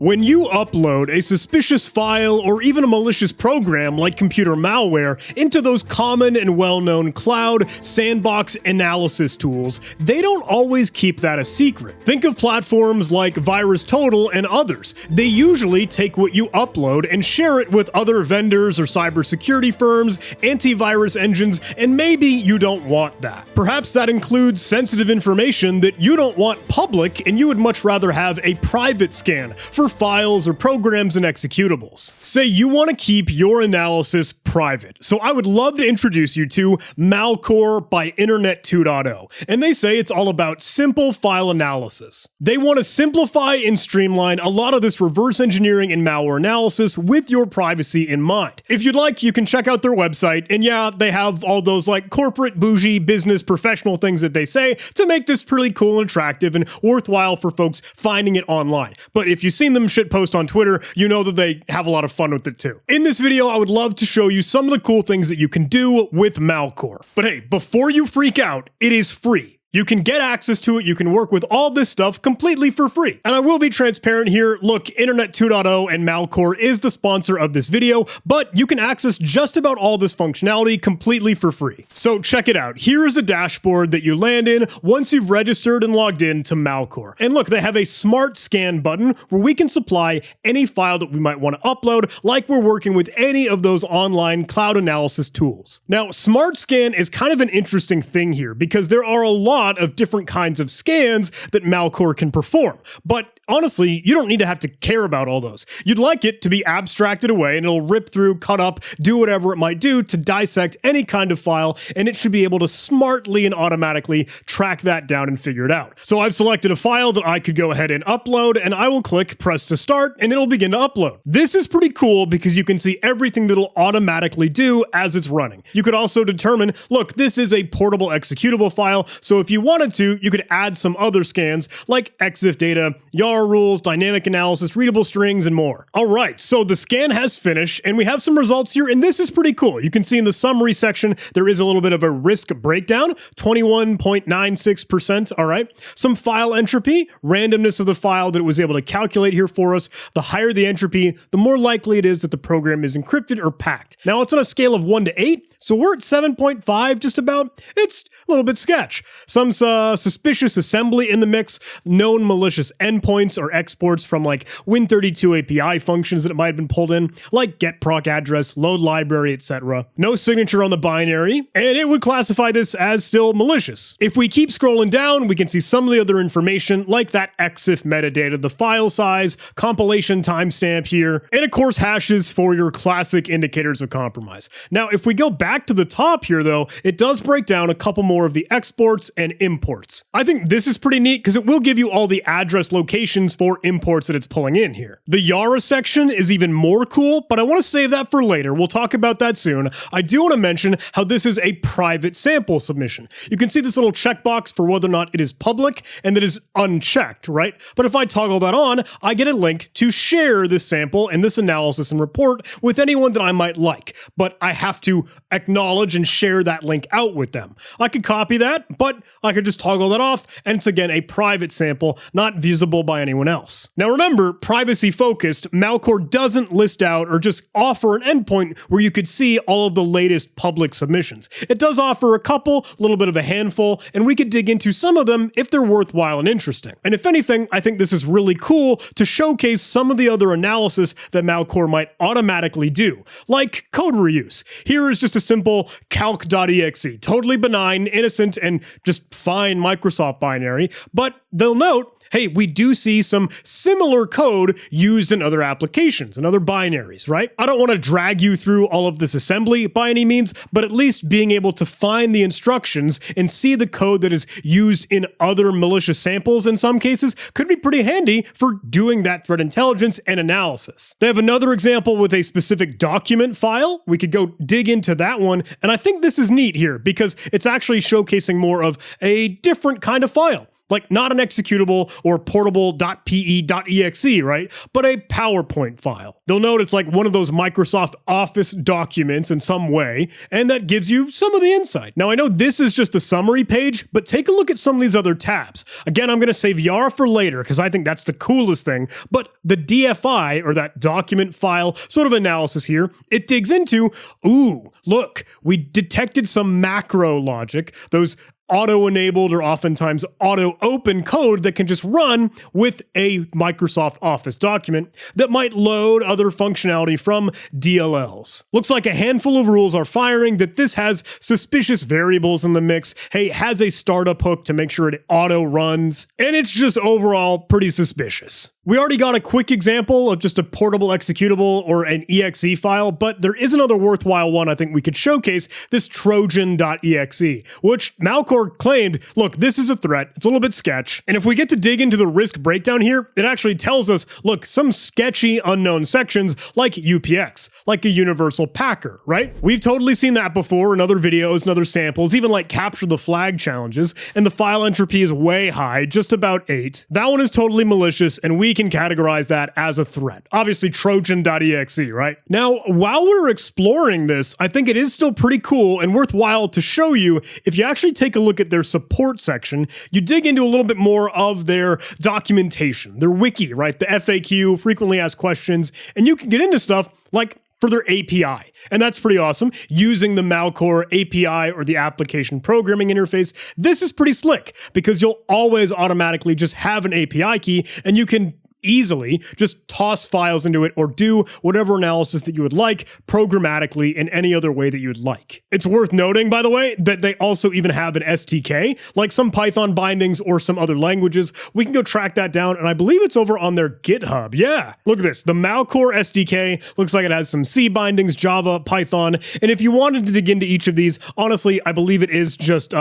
When you upload a suspicious file or even a malicious program like computer malware into those common and well-known cloud sandbox analysis tools, they don't always keep that a secret. Think of platforms like VirusTotal and others. They usually take what you upload and share it with other vendors or cybersecurity firms, antivirus engines, and maybe you don't want that. Perhaps that includes sensitive information that you don't want public and you would much rather have a private scan for files or programs and executables. Say you want to keep your analysis private. So I would love to introduce you to Malware by Internet 2.0. And they say it's all about simple file analysis. They want to simplify and streamline a lot of this reverse engineering and malware analysis with your privacy in mind. If you'd like, you can check out their website. And yeah, they have all those like corporate, bougie, business, professional things that they say to make this pretty cool and attractive and worthwhile for folks finding it online. But if you've seen them shitpost on Twitter, you know that they have a lot of fun with it too. In this video, I would love to show you some of the cool things that you can do with Malware. But hey, before you freak out, it is free. You can get access to it, you can work with all this stuff completely for free. And I will be transparent here, look, Internet 2.0 and Malware is the sponsor of this video, but you can access just about all this functionality completely for free. So check it out. Here is a dashboard that you land in once you've registered and logged in to Malware. And look, they have a smart scan button where we can supply any file that we might want to upload, like we're working with any of those online cloud analysis tools. Now, smart scan is kind of an interesting thing here because there are a lot of different kinds of scans that Malware can perform. But honestly, you don't need to have to care about all those. You'd like it to be abstracted away and it'll rip through, cut up, do whatever it might do to dissect any kind of file, and it should be able to smartly and automatically track that down and figure it out. So I've selected a file that I could go ahead and upload, and I will click press to start and it'll begin to upload. This is pretty cool because you can see everything that it'll automatically do as it's running. You could also determine, look, this is a portable executable file, so if you wanted to, you could add some other scans like EXIF data, YAR rules, dynamic analysis, readable strings, and more. All right, so the scan has finished and we have some results here, and this is pretty cool. You can see in the summary section, there is a little bit of a risk breakdown, 21.96%, all right. Some file entropy, randomness of the file that it was able to calculate here for us. The higher the entropy, the more likely it is that the program is encrypted or packed. Now, it's on a scale of 1 to 8, so we're at 7.5, just about. It's a little bit sketch. Some suspicious assembly in the mix, known malicious endpoints or exports from like Win32 API functions that it might have been pulled in, like get proc address, load library, etc. No signature on the binary, and it would classify this as still malicious. If we keep scrolling down, we can see some of the other information like that EXIF metadata, the file size, compilation timestamp here, and of course hashes for your classic indicators of compromise. Now, if we go back to the top here though, it does break down a couple more of the exports and imports. I think this is pretty neat because it will give you all the address locations for imports that it's pulling in here. The YARA section is even more cool, but I want to save that for later. We'll talk about that soon. I do want to mention how this is a private sample submission. You can see this little checkbox for whether or not it is public and that is unchecked, right? But if I toggle that on, I get a link to share this sample and this analysis and report with anyone that I might like, but I have to acknowledge and share that link out with them. I could copy that, but I could just toggle that off, and it's again a private sample, not visible by anyone else. Now remember, privacy focused, Malware doesn't list out or just offer an endpoint where you could see all of the latest public submissions. It does offer a couple, a little bit of a handful, and we could dig into some of them if they're worthwhile and interesting. And if anything, I think this is really cool to showcase some of the other analysis that Malware might automatically do, like code reuse. Here is just a simple calc.exe, totally benign, innocent, and just fine Microsoft binary, but they'll note, hey, we do see some similar code used in other applications and other binaries, right? I don't want to drag you through all of this assembly by any means, but at least being able to find the instructions and see the code that is used in other malicious samples in some cases could be pretty handy for doing that threat intelligence and analysis. They have another example with a specific document file. We could go dig into that one, and I think this is neat here because it's actually showcasing more of a different kind of file. Like not an executable or portable.pe.exe, right? But a PowerPoint file. They'll note it's like one of those Microsoft Office documents in some way, and that gives you some of the insight. Now I know this is just a summary page, but take a look at some of these other tabs. Again, I'm gonna save Yara for later because I think that's the coolest thing, but the DFI, or that document file sort of analysis here, it digs into, ooh, look, we detected some macro logic, those auto-enabled or oftentimes auto-open code that can just run with a Microsoft Office document that might load other functionality from DLLs. Looks like a handful of rules are firing that this has suspicious variables in the mix, hey, has a startup hook to make sure it auto-runs, and it's just overall pretty suspicious. We already got a quick example of just a portable executable or an exe file, but there is another worthwhile one I think we could showcase, this Trojan.exe, which Malware claimed, look, this is a threat, it's a little bit sketch, and if we get to dig into the risk breakdown here, it actually tells us, look, some sketchy unknown sections like UPX, like a universal packer, right? We've totally seen that before in other videos and other samples, even like capture the flag challenges, and the file entropy is way high, just about 8. That one is totally malicious, and we can categorize that as a threat. Obviously, Trojan.exe, right? Now, while we're exploring this, I think it is still pretty cool and worthwhile to show you, if you actually take a look at their support section, you dig into a little bit more of their documentation, their wiki, right? The FAQ, frequently asked questions, and you can get into stuff like for their API. And that's pretty awesome. Using the Malware API or the application programming interface, this is pretty slick because you'll always automatically just have an API key and you can easily just toss files into it or do whatever analysis that you would like programmatically in any other way that you'd like. It's worth noting, by the way, that they also even have an SDK, like some Python bindings or some other languages. We can go track that down, and I believe it's over on their GitHub. Yeah, look at this. The Malware SDK looks like it has some C bindings, Java, Python, and if you wanted to dig into each of these, honestly, I believe it is just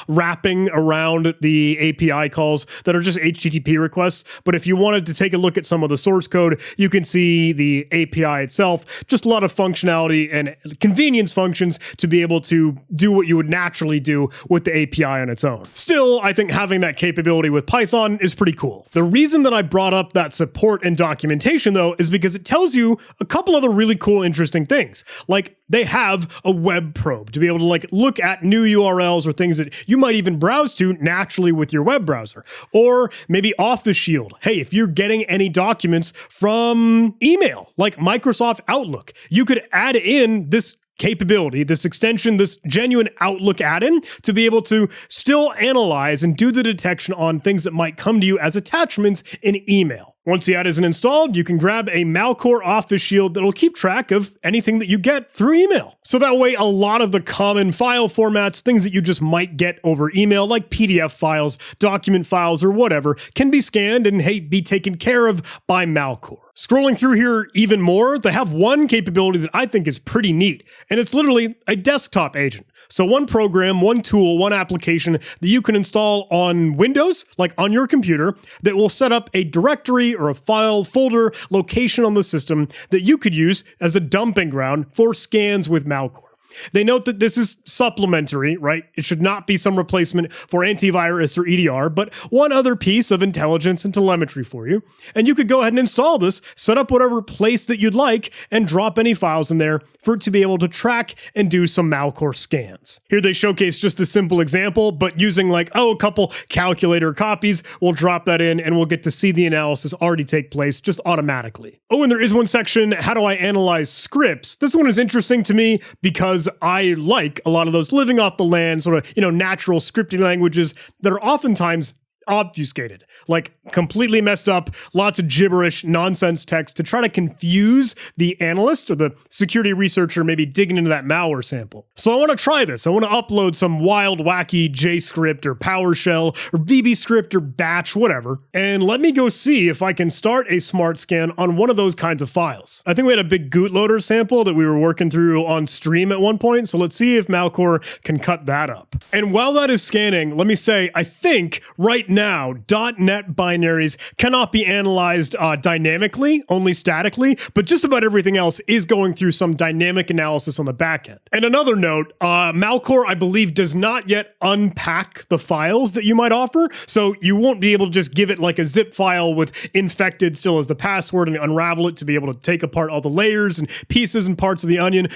wrapping around the API calls that are just HTTP requests, but if you wanted to take a look at some of the source code, you can see the API itself, just a lot of functionality and convenience functions to be able to do what you would naturally do with the API on its own. Still, I think having that capability with Python is pretty cool. The reason that I brought up that support and documentation though is because it tells you a couple other really cool, interesting things. Like they have a web probe to be able to like look at new URLs or things that you might even browse to naturally with your web browser. Or maybe Office Shield. Hey, if you're getting any documents from email, like Microsoft Outlook, you could add in this capability, this extension, this genuine Outlook add-in to be able to still analyze and do the detection on things that might come to you as attachments in email. Once the add isn't installed, you can grab a Malware Office Shield that'll keep track of anything that you get through email. So that way, a lot of the common file formats, things that you just might get over email, like PDF files, document files, or whatever, can be scanned and, hey, be taken care of by Malware. Scrolling through here even more, they have one capability that I think is pretty neat, and it's literally a desktop agent. So one program, one tool, one application that you can install on Windows, like on your computer, that will set up a directory or a file folder location on the system that you could use as a dumping ground for scans with Malware. They note that this is supplementary, right? It should not be some replacement for antivirus or EDR, but one other piece of intelligence and telemetry for you. And you could go ahead and install this, set up whatever place that you'd like, and drop any files in there for it to be able to track and do some Malware scans. Here they showcase just a simple example, but using like, a couple calculator copies, we'll drop that in and we'll get to see the analysis already take place just automatically. Oh, and there is one section, how do I analyze scripts? This one is interesting to me because I like a lot of those living off the land, sort of, natural scripting languages that are oftentimes obfuscated, like completely messed up, lots of gibberish, nonsense text to try to confuse the analyst or the security researcher maybe digging into that malware sample. So I want to try this. I want to upload some wild, wacky JScript or PowerShell or VBScript or Batch, whatever, and let me go see if I can start a smart scan on one of those kinds of files. I think we had a big bootloader sample that we were working through on stream at one point, so let's see if Malware can cut that up. And while that is scanning, let me say, I think right now now, .NET binaries cannot be analyzed dynamically, only statically, but just about everything else is going through some dynamic analysis on the back end. And another note, Malcore, I believe, does not yet unpack the files that you might offer, so you won't be able to just give it like a zip file with infected still as the password and unravel it to be able to take apart all the layers and pieces and parts of the onion.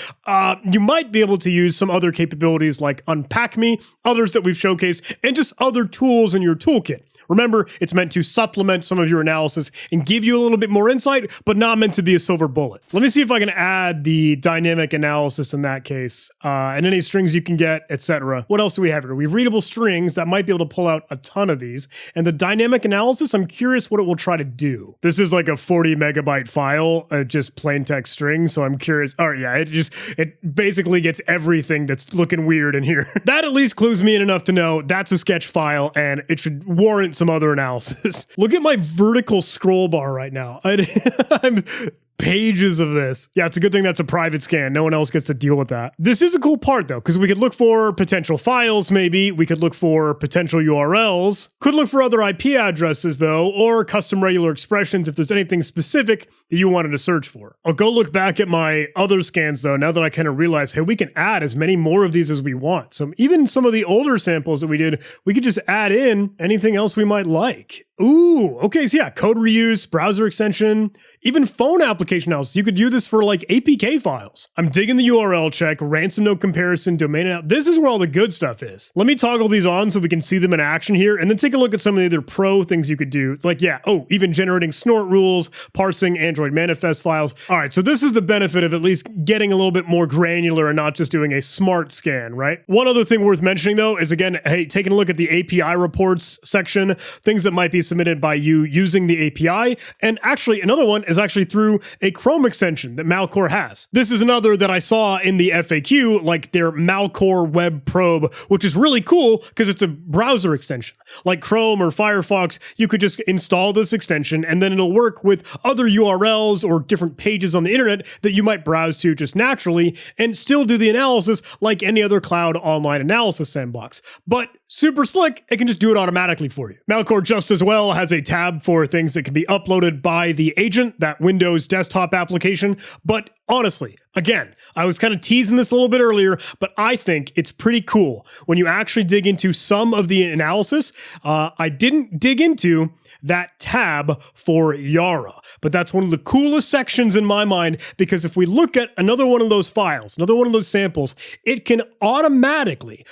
You might be able to use some other capabilities like Unpack Me, others that we've showcased, and just other tools in your toolkit. Remember, it's meant to supplement some of your analysis and give you a little bit more insight, but not meant to be a silver bullet. Let me see if I can add the dynamic analysis in that case, and any strings you can get, etc. What else do we have here? We have readable strings that might be able to pull out a ton of these. And the dynamic analysis, I'm curious what it will try to do. This is like a 40 megabyte file, just plain text string, so I'm curious. All right, yeah, it basically gets everything that's looking weird in here. That at least clues me in enough to know that's a sketch file, and it should warrant some other analysis. Look at my vertical scroll bar right now. I'm pages of this. Yeah, it's a good thing that's a private scan. No one else gets to deal with that. This is a cool part though, because we could look for potential files maybe. We could look for potential URLs. Could look for other IP addresses though, or custom regular expressions if there's anything specific that you wanted to search for. I'll go look back at my other scans though, now that I kind of realize, hey, we can add as many more of these as we want. So even some of the older samples that we did, we could just add in anything else we might like. Ooh, okay, so yeah, code reuse, browser extension, even phone application analysis. You could do this for like APK files. I'm digging the URL check, ransom note comparison, domain out. This is where all the good stuff is. Let me toggle these on so we can see them in action here, and then take a look at some of the other pro things you could do. Like, yeah, oh, even generating snort rules, parsing Android manifest files. All right, so this is the benefit of at least getting a little bit more granular and not just doing a smart scan, right? One other thing worth mentioning though is, again, hey, taking a look at the API reports section, things that might be submitted by you using the API. And actually another one is actually through a Chrome extension that Malcore has. This is another that I saw in the FAQ, like their Malcore web probe, which is really cool because it's a browser extension. Like Chrome or Firefox, you could just install this extension and then it'll work with other URLs or different pages on the internet that you might browse to just naturally and still do the analysis like any other cloud online analysis sandbox. But super slick, it can just do it automatically for you. Malcore just as well has a tab for things that can be uploaded by the agent, that Windows desktop application. But honestly, again, I was kind of teasing this a little bit earlier, but I think it's pretty cool when you actually dig into some of the analysis. I didn't dig into that tab for Yara, but that's one of the coolest sections in my mind, because if we look at another one of those files, another one of those samples, it can automagically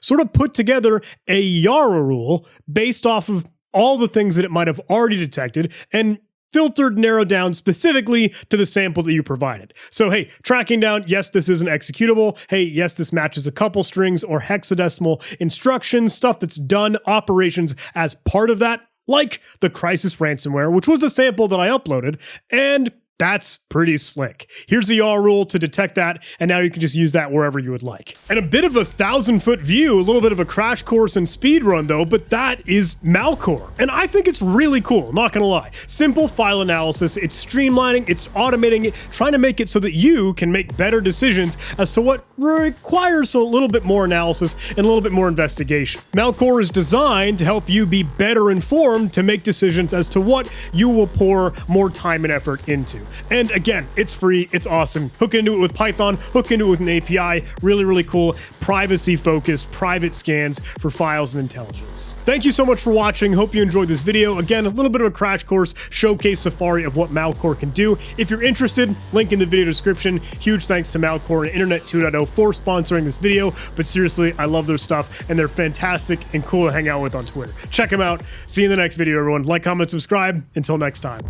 sort of put together a Yara rule based off of all the things that it might have already detected and filtered, narrowed down specifically to the sample that you provided. So, hey, tracking down, yes, this is an executable. Hey, yes, this matches a couple strings or hexadecimal instructions, stuff that's done, operations as part of that, like the Crisis ransomware, which was the sample that I uploaded, and that's pretty slick. Here's the YAR rule to detect that, and now you can just use that wherever you would like. And a bit of a 1,000-foot view, a little bit of a crash course and speed run though, but that is Malcore. And I think it's really cool, not gonna lie. Simple file analysis, it's streamlining, it's automating it, trying to make it so that you can make better decisions as to what requires a little bit more analysis and a little bit more investigation. Malcore is designed to help you be better informed to make decisions as to what you will pour more time and effort into. And again, it's free, it's awesome. Hook into it with Python, hook into it with an API, really, really cool, privacy-focused, private scans for files and intelligence. Thank you so much for watching. Hope you enjoyed this video. Again, a little bit of a crash course, showcase safari of what Malcore can do. If you're interested, link in the video description. Huge thanks to Malcore and Internet 2.0 for sponsoring this video, but seriously, I love their stuff, and they're fantastic and cool to hang out with on Twitter. Check them out. See you in the next video, everyone. Like, comment, subscribe. Until next time.